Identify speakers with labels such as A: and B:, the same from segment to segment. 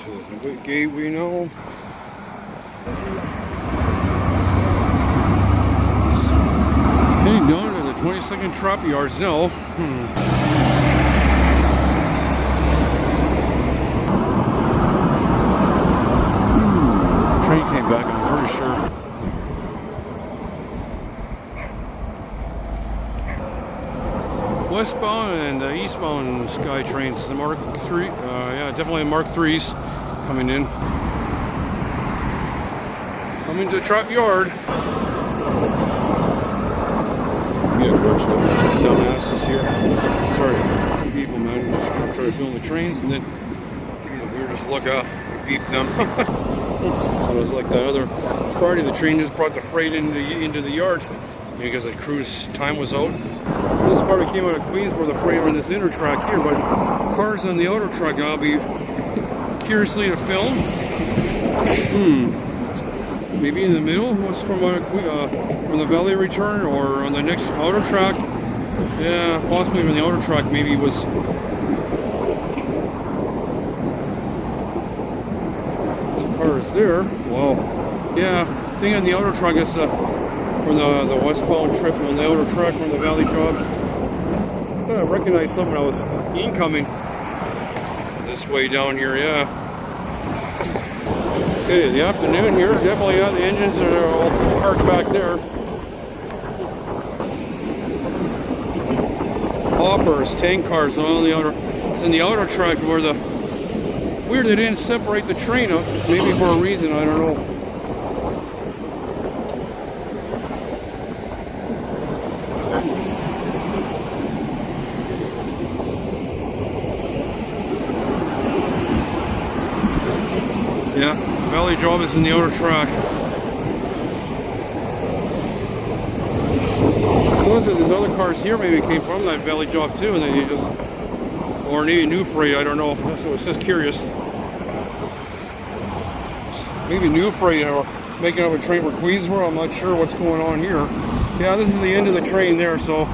A: To the gateway now. Heading down to the 22nd Trop Yards now. Train came back, I'm pretty sure. Westbound and eastbound Sky trains, the Mark 3, yeah, definitely Mark 3s coming in. Coming to Trop Yard. Yeah, dumbasses here. Sorry, some people, man, just try to film the trains and then we just look out, we beep them. It was like the other Friday, the train just brought the freight into the yards because the cruise time was out. This probably came out of Queensboro, the freight on this inner track here, but cars on the outer track I'll be curiously to film. Maybe in the middle was from the Valley return, or on the next outer track. Yeah, possibly on the outer track maybe was. Some cars there. Wow. Yeah, I think on the outer track is from the westbound trip on the outer track from the Valley job. I thought I recognized something. I was incoming this way down here. Yeah. Okay, the afternoon here, definitely the engines are all parked back there. Hoppers, tank cars on the outer, it's in the outer track where the, weird they didn't separate the train up, maybe for a reason, I don't know. Yeah. Valley job is in the outer track. There's other cars here maybe came from that Valley job too, and then you just, or maybe new freight, I don't know. So it's just curious. Maybe new freight or making up a train for Queensboro. I'm not sure what's going on here. Yeah, this is the end of the train there, so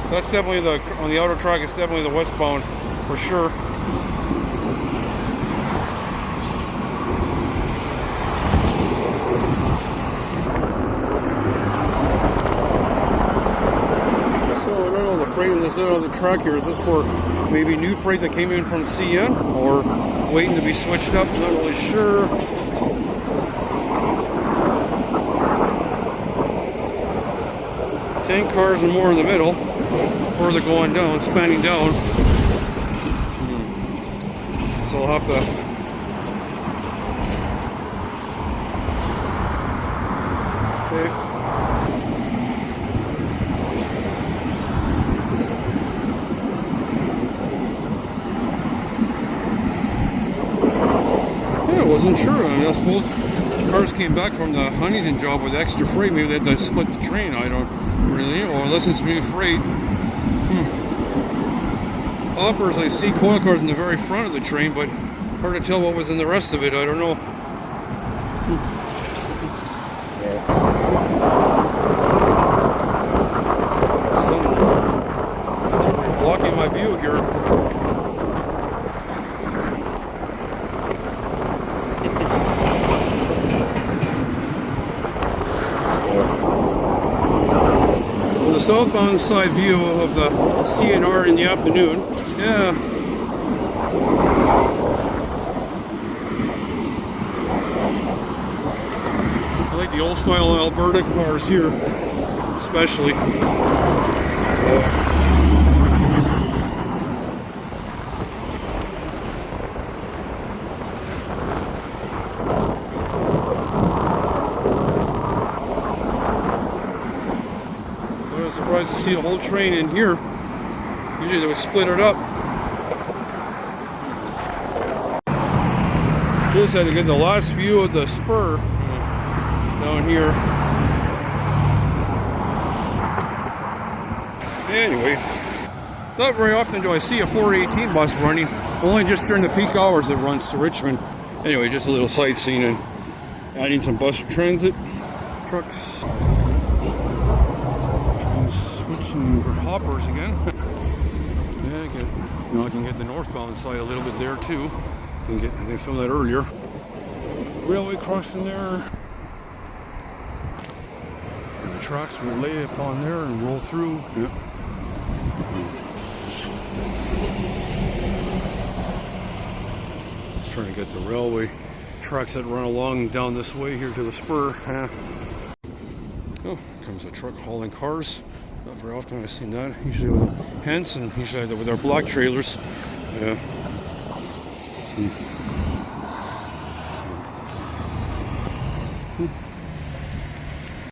A: that's definitely on the outer track. It's definitely the westbound for sure. Freight on this end of the track here, is this for maybe new freight that came in from CN or waiting to be switched up? Not really sure. Tank cars are more in the middle, further going down, spanning down. So I'll have to wasn't sure. I mean, I suppose cars came back from the Huntington job with extra freight. Maybe they had to split the train. I don't really know. Or unless it's new freight. Hoppers, I see coil cars in the very front of the train, but hard to tell what was in the rest of it. I don't know. Something blocking my view here. Southbound side view of the CNR in the afternoon. Yeah. I like the old style Alberta cars here, especially. Surprised to see the whole train in here. Usually they would split it up. Just had to get the last view of the spur down here. Anyway, not very often do I see a 418 bus running. Only just during the peak hours it runs to Richmond. Anyway, just a little sightseeing and adding some bus transit trucks. Switching for hoppers again. Yeah, I can get the northbound side a little bit there too. didn't film that earlier. Railway crossing there. And the tracks will lay upon there and roll through. Yeah. Just trying to get the railway tracks that run along down this way here to the spur. Yeah. Oh, comes a truck hauling cars. Not very often I've seen that. Usually with hens, and usually with our block trailers. Yeah.